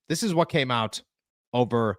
This is what came out over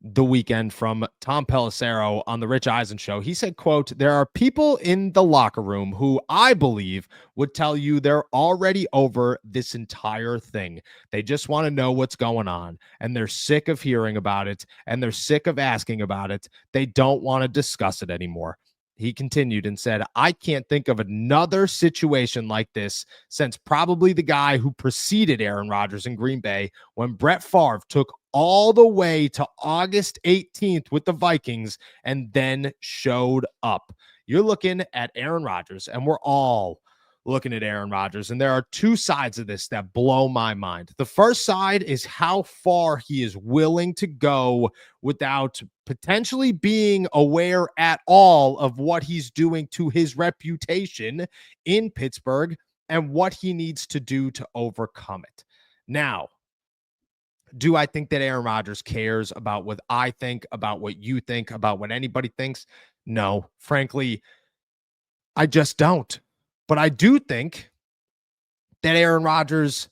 the weekend from Tom Pelissero on the Rich Eisen show. He said, quote, "There are people in the locker room who I believe would tell you they're already over this entire thing. They just want to know what's going on, and they're sick of hearing about it, and they're sick of asking about it. They don't want to discuss it anymore." He continued and said, "I can't think of another situation like this since probably the guy who preceded Aaron Rodgers in Green Bay when Brett Favre took all the way to August 18th with the Vikings and then showed up." You're looking at Aaron Rodgers, and we're all looking at Aaron Rodgers, and there are two sides of this that blow my mind. The first side is how far he is willing to go without potentially being aware at all of what he's doing to his reputation in Pittsburgh and what he needs to do to overcome it. Now, do I think that Aaron Rodgers cares about what I think, about what you think, about what anybody thinks? No, frankly, I just don't. But I do think that Aaron Rodgers,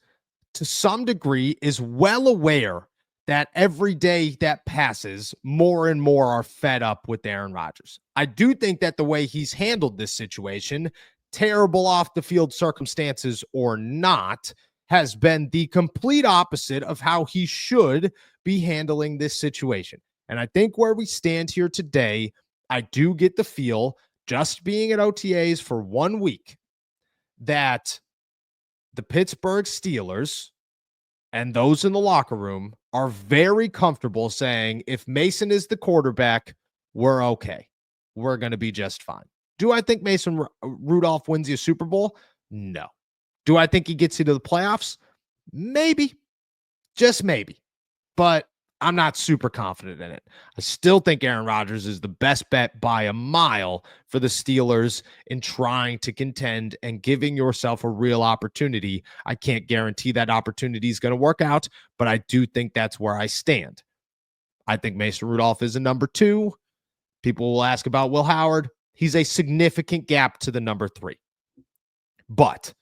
to some degree, is well aware that every day that passes, more and more are fed up with Aaron Rodgers. I do think that the way he's handled this situation, terrible off the field circumstances or not, has been the complete opposite of how he should be handling this situation. And I think where we stand here today, I do get the feel, just being at OTAs for 1 week, that the Pittsburgh Steelers and those in the locker room are very comfortable saying, if Mason is the quarterback, we're okay. We're going to be just fine. Do I think Mason Rudolph wins you a Super Bowl? No. Do I think he gets you to the playoffs? Maybe. Just maybe. But I'm not super confident in it. I still think Aaron Rodgers is the best bet by a mile for the Steelers in trying to contend and giving yourself a real opportunity. I can't guarantee that opportunity is going to work out, but I do think that's where I stand. I think Mason Rudolph is a number 2. People will ask about Will Howard. He's a significant gap to the number 3. But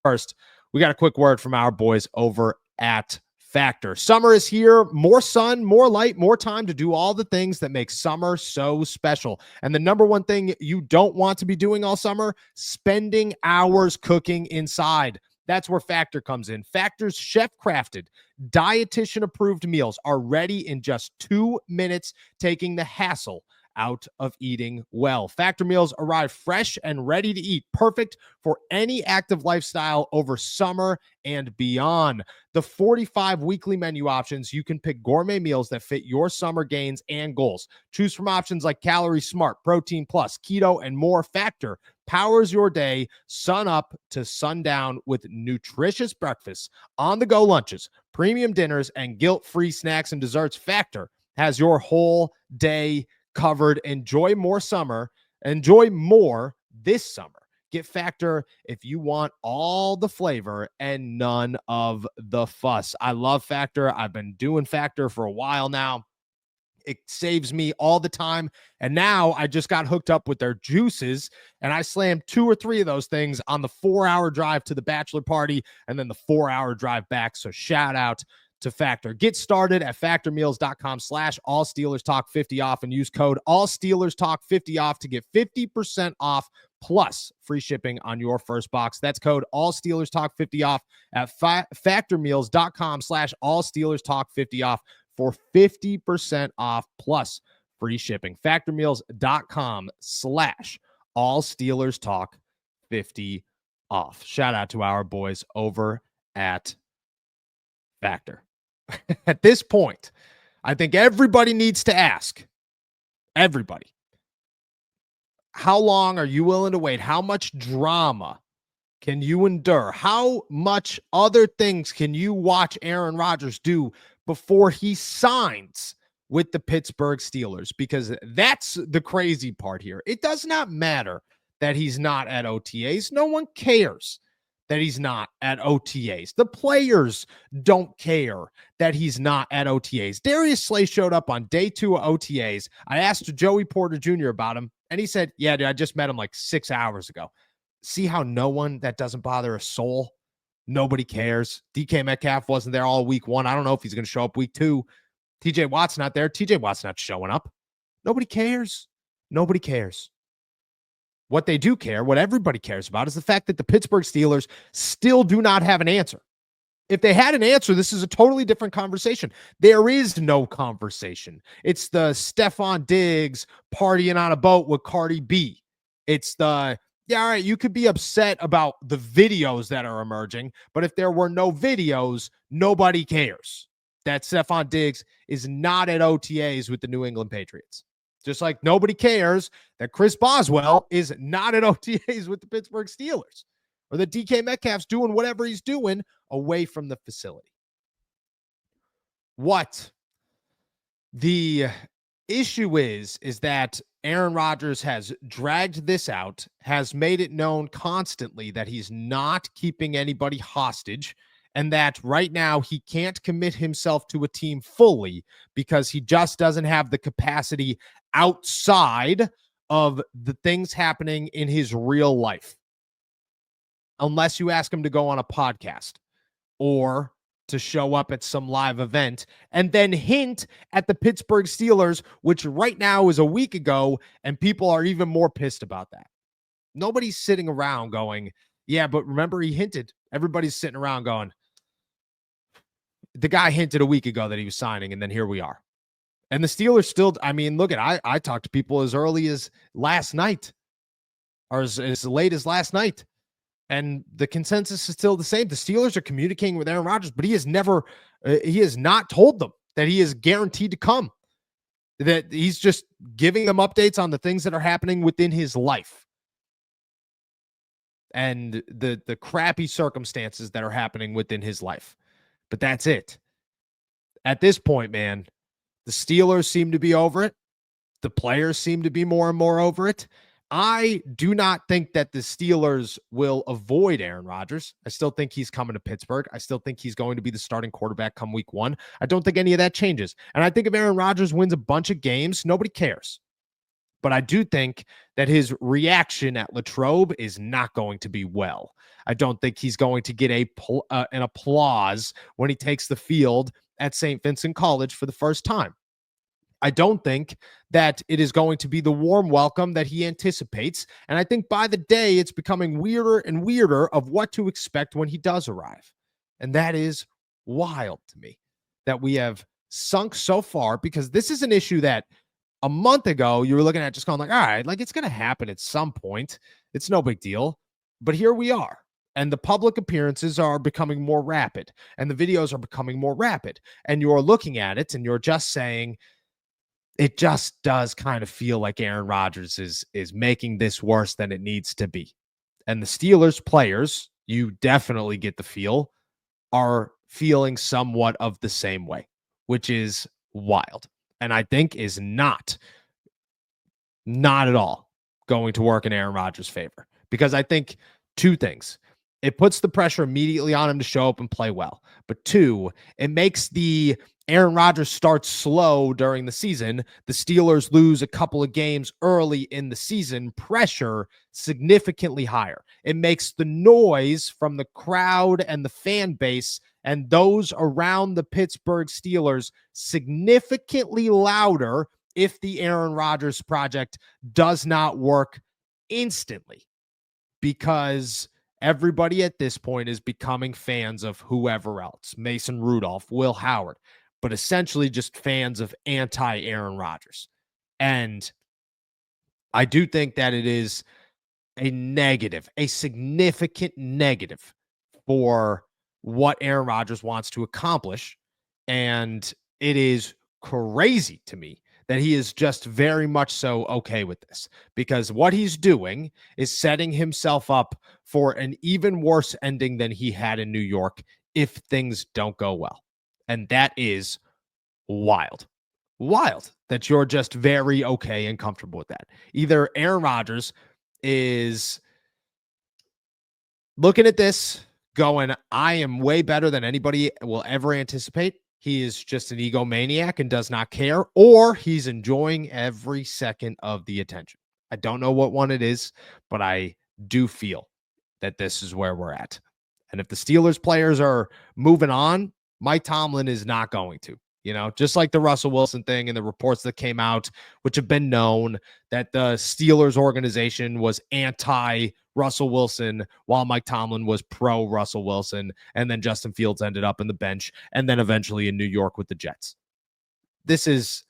first, we got a quick word from our boys over at Factor. Summer is here. More sun, more light, more time to do all the things that make summer so special. And the number one thing you don't want to be doing all summer, spending hours cooking inside. That's where Factor comes in. Factor's chef-crafted, dietitian-approved meals are ready in just 2 minutes, taking the hassle out of eating well. Factor meals arrive fresh and ready to eat, perfect for any active lifestyle over summer and beyond. The 45 weekly menu options, you can pick gourmet meals that fit your summer gains and goals. Choose from options like Calorie Smart, Protein Plus, Keto, and more. Factor powers your day sun up to sundown with nutritious breakfasts, on-the-go lunches, premium dinners, and guilt-free snacks and desserts. Factor has your whole day covered. Enjoy more this summer. Get Factor if you want all the flavor and none of the fuss. I love Factor. I've been doing Factor for a while now. It saves me all the time. And now I just got hooked up with their juices, and I slammed 2 or 3 of those things on the 4-hour drive to the bachelor party and then the 4-hour drive back. So shout out to Factor. Get started at factormeals.com/allsteelerstalk50 off and use code allsteelerstalk50 off to get 50% off plus free shipping on your first box. That's code allsteelerstalk50 off at factormeals.com/allsteelerstalk50 off for 50% off plus free shipping. Factormeals.com/allsteelerstalk50 off. Shout out to our boys over at Factor. At this point, I think everybody needs to ask, everybody, how long are you willing to wait? How much drama can you endure? How much other things can you watch Aaron Rodgers do before he signs with the Pittsburgh Steelers? Because that's the crazy part here. It does not matter that he's not at OTAs. No one cares that he's not at OTAs. The players don't care that he's not at OTAs. Darius Slay showed up on day 2 of OTAs. I asked Joey Porter Jr. about him, and he said, yeah, dude, I just met him like 6 hours ago. See how that doesn't bother a soul? Nobody cares. DK Metcalf wasn't there all week 1. I don't know if he's going to show up week 2. TJ Watt's not there. TJ Watt's not showing up. Nobody cares. Nobody cares. What they do care, what everybody cares about, is the fact that the Pittsburgh Steelers still do not have an answer. If they had an answer, this is a totally different conversation. There is no conversation. It's the Stephon Diggs partying on a boat with Cardi B. It's the, yeah, all right, you could be upset about the videos that are emerging, but if there were no videos, nobody cares that Stephon Diggs is not at OTAs with the New England Patriots. Just like nobody cares that Chris Boswell is not at OTAs with the Pittsburgh Steelers, or that DK Metcalf's doing whatever he's doing away from the facility. What the issue is that Aaron Rodgers has dragged this out, has made it known constantly that he's not keeping anybody hostage, and that right now he can't commit himself to a team fully because he just doesn't have the capacity outside of the things happening in his real life. Unless you ask him to go on a podcast or to show up at some live event and then hint at the Pittsburgh Steelers, which right now is a week ago, and people are even more pissed about that. Nobody's sitting around going, yeah, but remember he hinted. Everybody's sitting around going, the guy hinted a week ago that he was signing, and then here we are. And the Steelers still, I mean, look at, I talked to people as early as last night, or as late as last night. And the consensus is still the same. The Steelers are communicating with Aaron Rodgers, but he has not told them that he is guaranteed to come. That he's just giving them updates on the things that are happening within his life and the crappy circumstances that are happening within his life. But that's it. At this point, man, the Steelers seem to be over it. The players seem to be more and more over it. I do not think that the Steelers will avoid Aaron Rodgers. I still think he's coming to Pittsburgh. I still think he's going to be the starting quarterback come week 1. I don't think any of that changes. And I think if Aaron Rodgers wins a bunch of games, nobody cares. But I do think that his reaction at Latrobe is not going to be well. I don't think he's going to get an applause when he takes the field at St. Vincent College for the first time. I don't think that it is going to be the warm welcome that he anticipates. And I think by the day, it's becoming weirder and weirder of what to expect when he does arrive. And that is wild to me that we have sunk so far, because this is an issue that a month ago you were looking at just going like, all right, like it's going to happen at some point. It's no big deal. But here we are. And the public appearances are becoming more rapid, and the videos are becoming more rapid. And you're looking at it and you're just saying, it just does kind of feel like Aaron Rodgers is making this worse than it needs to be. And the Steelers players, you definitely get the feel, are feeling somewhat of the same way, which is wild. And I think is not at all going to work in Aaron Rodgers' favor. Because I think two things. It puts the pressure immediately on him to show up and play well. But 2, it makes the Aaron Rodgers starts slow during the season, the Steelers lose a couple of games early in the season, pressure significantly higher. It makes the noise from the crowd and the fan base and those around the Pittsburgh Steelers significantly louder if the Aaron Rodgers project does not work instantly, because everybody at this point is becoming fans of whoever else, Mason Rudolph, Will Howard, but essentially just fans of anti-Aaron Rodgers. And I do think that it is a negative, a significant negative for what Aaron Rodgers wants to accomplish. And it is crazy to me that he is just very much so okay with this, because what he's doing is setting himself up for an even worse ending than he had in New York if things don't go well. And that is wild. Wild that you're just very okay and comfortable with that. Either Aaron Rodgers is looking at this going, I am way better than anybody will ever anticipate. He is just an egomaniac and does not care, or he's enjoying every second of the attention. I don't know what one it is, but I do feel that this is where we're at. And if the Steelers players are moving on, Mike Tomlin is not going to. Just like the Russell Wilson thing and the reports that came out, which have been known that the Steelers organization was anti Russell Wilson while Mike Tomlin was pro Russell Wilson. And then Justin Fields ended up in the bench and then eventually in New York with the Jets. This is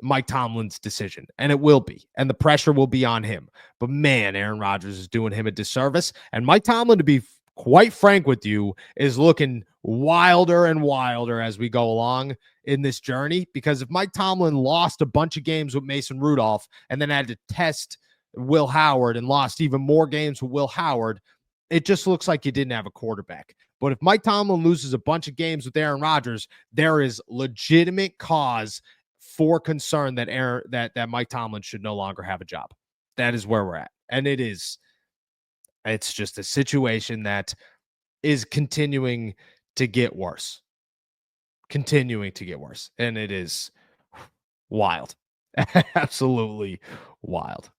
Mike Tomlin's decision, and it will be, and the pressure will be on him. But man, Aaron Rodgers is doing him a disservice, and Mike Tomlin, to be quite frank with you, is looking wilder and wilder as we go along in this journey, because if Mike Tomlin lost a bunch of games with Mason Rudolph and then had to test Will Howard and lost even more games with Will Howard, it just looks like you didn't have a quarterback. But if Mike Tomlin loses a bunch of games with Aaron Rodgers, there is legitimate cause for concern that Mike Tomlin should no longer have a job. That is where we're at. And it's just a situation that is continuing to get worse. And it is wild. Absolutely wild.